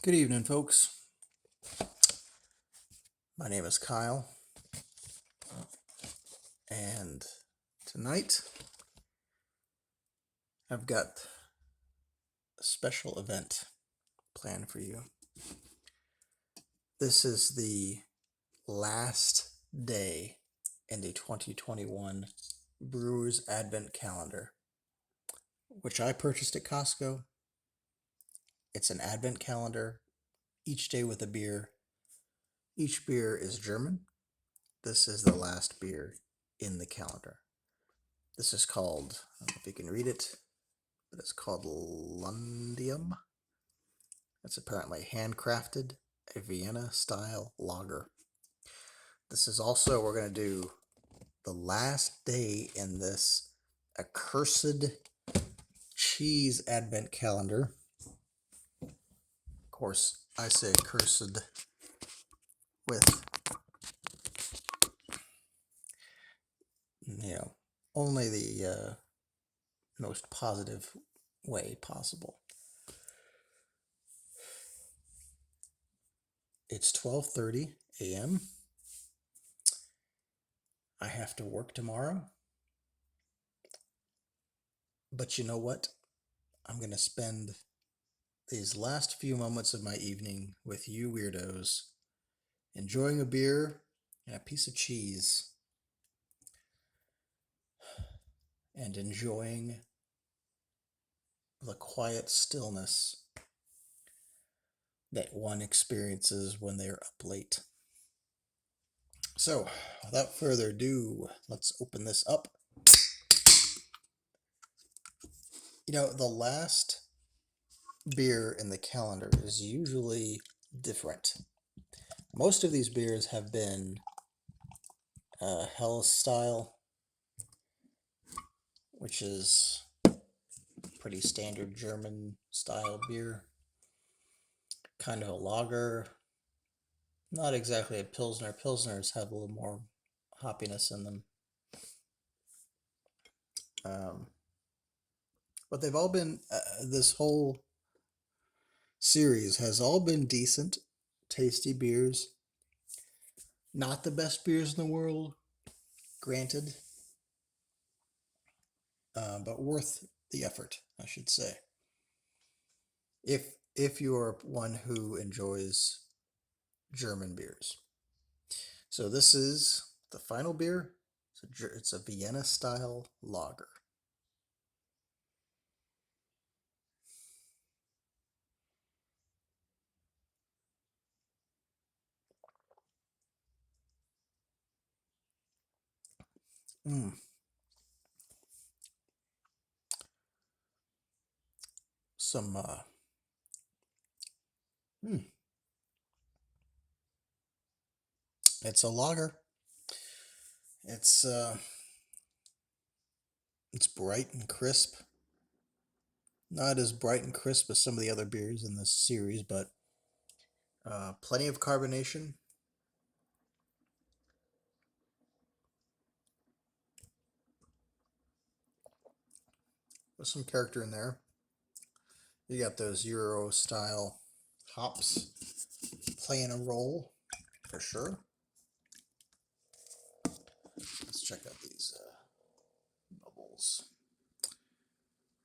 Good evening, folks. My name is Kyle, and tonight I've got a special event planned for you. This is the last day in the 2021 Brewer's Advent Calendar, which I purchased at Costco. It's an Advent calendar, each day with a beer. Each beer is German. This is the last beer in the calendar. This is called, I don't know if you can read it, but it's called Lundium. It's apparently handcrafted, a Vienna style lager. This is also, we're going to do the last day in this accursed cheese advent calendar. Of course, I say accursed with, only the most positive way possible. It's 12:30 a.m. I have to work tomorrow. But you know what? I'm going to spend these last few moments of my evening with you weirdos, enjoying a beer and a piece of cheese, and enjoying the quiet stillness that one experiences when they're up late. So, without further ado, let's open this up. The last beer in the calendar is usually different. Most of these beers have been Hell style, which is pretty standard German style beer. Kind of a lager. Not exactly a Pilsner. Pilsners have a little more hoppiness in them. But they've all been, this whole series has all been decent, tasty beers. Not the best beers in the world, granted, but worth the effort, I should say. If you're one who enjoys German beers. So this is the final beer. It's a Vienna style lager. Some It's a lager. It's bright and crisp. Not as bright and crisp as some of the other beers in this series, but plenty of carbonation. There's some character in there. You got those Euro style hops playing a role for sure. Let's check out these bubbles.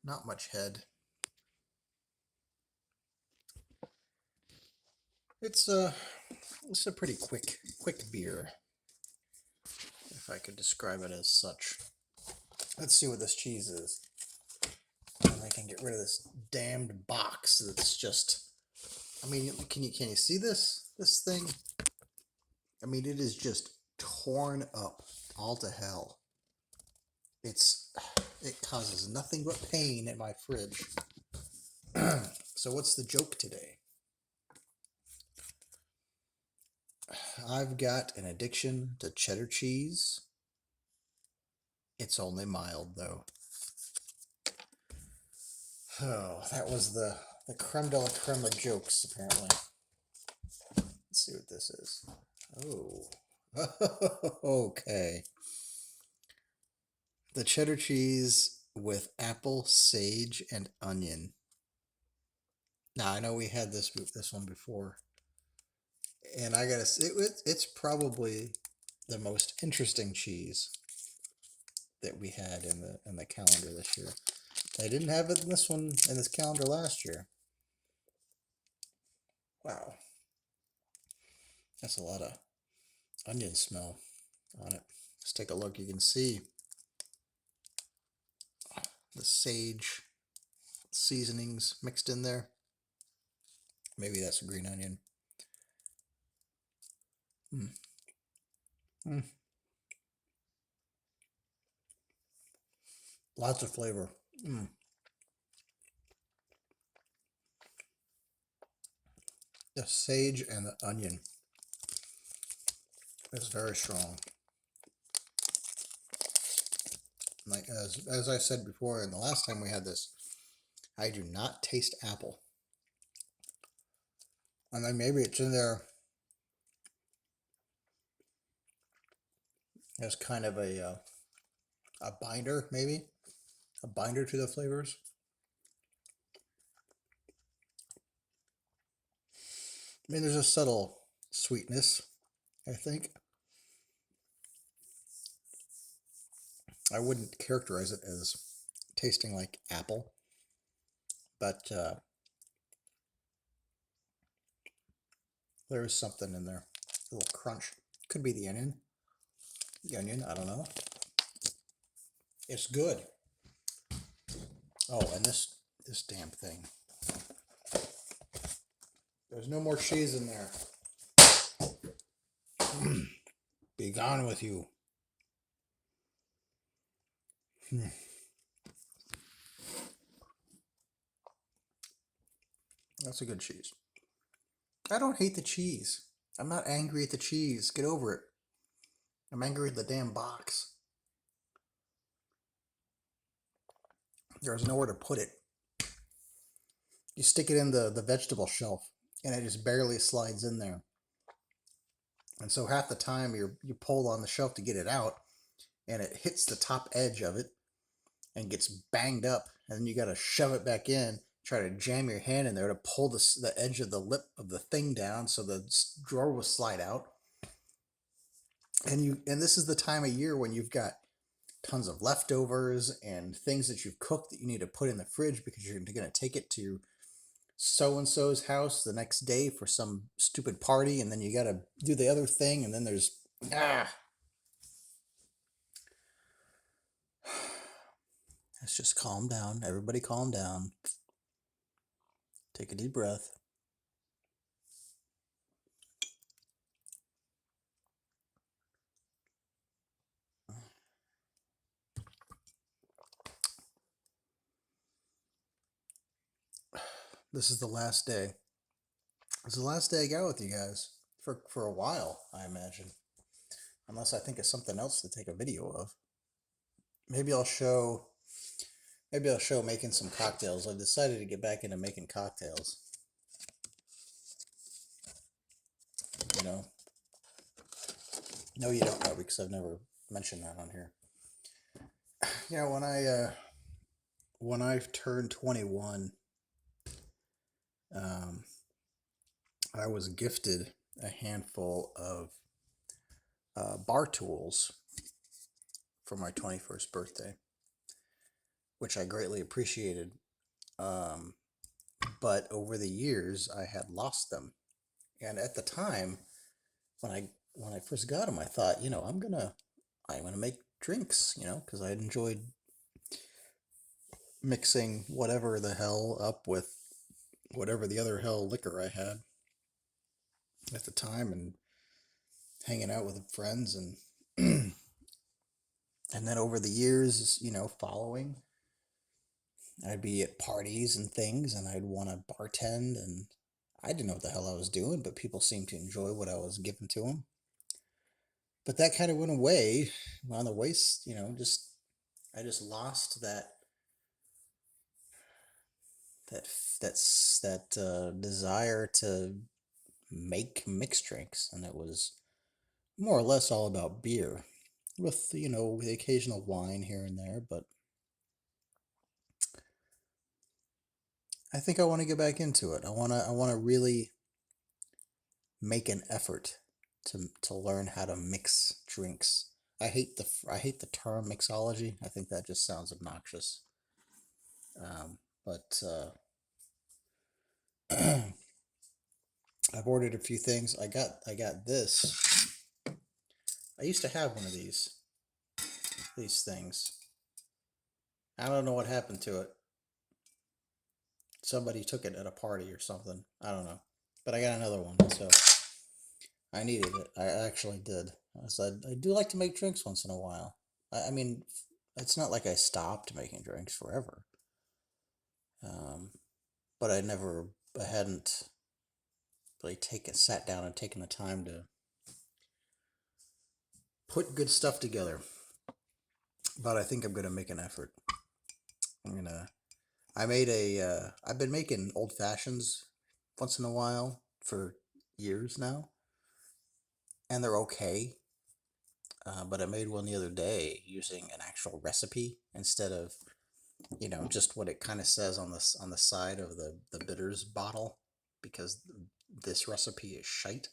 Not much head. It's a pretty quick beer, if I could describe it as such. Let's see what this cheese is. And I can get rid of this damned box that's just, can you see this thing? It is just torn up all to hell. It causes nothing but pain in my fridge. So what's the joke today? I've got an addiction to cheddar cheese. It's only mild, though. Oh, that was the creme de la creme of jokes, apparently. Let's see what this is. Oh, okay. The cheddar cheese with apple, sage, and onion. Now I know we had this one before, and I gotta say, it's probably the most interesting cheese that we had in the calendar this year. They didn't have it in this one in this calendar last year. Wow, that's a lot of onion smell on it. Let's take a look. You can see the sage seasonings mixed in there. Maybe that's a green onion. Mm. Mm. Lots of flavor. Mm. The sage and the onion is very strong. Like as I said before, and the last time we had this, I do not taste apple. And then maybe it's in there as kind of a binder, maybe a binder to the flavors. I mean, there's a subtle sweetness, I think. I wouldn't characterize it as tasting like apple, but there is something in there. A little crunch. Could be the onion. The onion, I don't know. It's good. Oh, and this damn thing. There's no more cheese in there. Be gone with you. That's a good cheese. I don't hate the cheese. I'm not angry at the cheese. Get over it. I'm angry at the damn box. There's nowhere to put it. You stick it in the vegetable shelf, and it just barely slides in there. And so half the time you pull on the shelf to get it out, and it hits the top edge of it and gets banged up, and then you got to shove it back in, try to jam your hand in there to pull the edge of the lip of the thing down so the drawer will slide out. And this is the time of year when you've got tons of leftovers and things that you've cooked that you need to put in the fridge because you're going to take it to so-and-so's house the next day for some stupid party, and then you got to do the other thing, and then there's let's just calm down. Everybody calm down. Take a deep breath. This is the last day. This is the last day I got with you guys for a while, I imagine. Unless I think of something else to take a video of. Maybe I'll show making some cocktails. I've decided to get back into making cocktails. You know? No, you don't know, because I've never mentioned that on here. Yeah, when I turned 21, I was gifted a handful of bar tools for my 21st birthday, which I greatly appreciated. But over the years, I had lost them. And at the time, when I first got them, I thought, I'm gonna make drinks, because I enjoyed mixing whatever the hell up with whatever the other hell liquor I had at the time, and hanging out with friends, and and then over the years, following, I'd be at parties and things, and I'd want to bartend, and I didn't know what the hell I was doing, but people seemed to enjoy what I was giving to them. But that kind of went away on the waste, I just lost that desire to make mixed drinks, and it was more or less all about beer, with the occasional wine here and there. But I think I want to get back into it. I want to really make an effort to learn how to mix drinks. I hate the term mixology. I think that just sounds obnoxious. But I've ordered a few things. I got this. I used to have one of these things. I don't know what happened to it. Somebody took it at a party or something. I don't know. But I got another one, so I needed it. I actually did. I do like to make drinks once in a while. I mean, it's not like I stopped making drinks forever. Um, but I hadn't really sat down and taken the time to put good stuff together. But I think I'm gonna make an effort. I'm gonna. I made a. I've been making old fashions once in a while for years now, and they're okay. But I made one the other day using an actual recipe instead of just what it kind of says on the side of the bitters bottle, because this recipe is shite.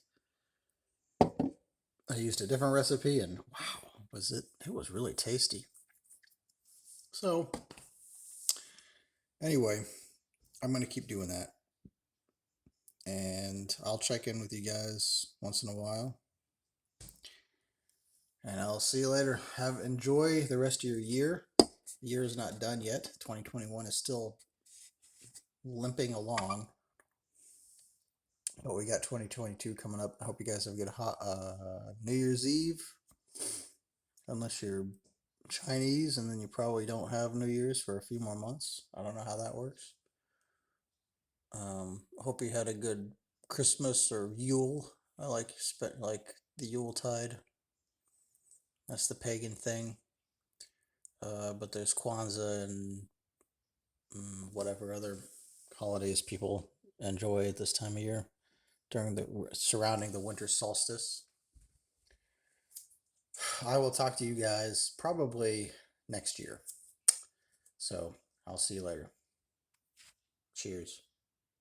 I used a different recipe, and wow, it was really tasty. So anyway, I'm gonna keep doing that, and I'll check in with you guys once in a while, and I'll see you later. Enjoy the rest of your year. The year is not done yet. 2021 is still limping along, but we got 2022 coming up. I hope you guys have a good New Year's Eve, unless you're Chinese, and then you probably don't have New Year's for a few more months. I don't know how that works. Hope you had a good Christmas or Yule. I like the Yule tide. That's the pagan thing. But there's Kwanzaa and whatever other holidays people enjoy at this time of year during the surrounding the winter solstice. I will talk to you guys probably next year. So I'll see you later. Cheers.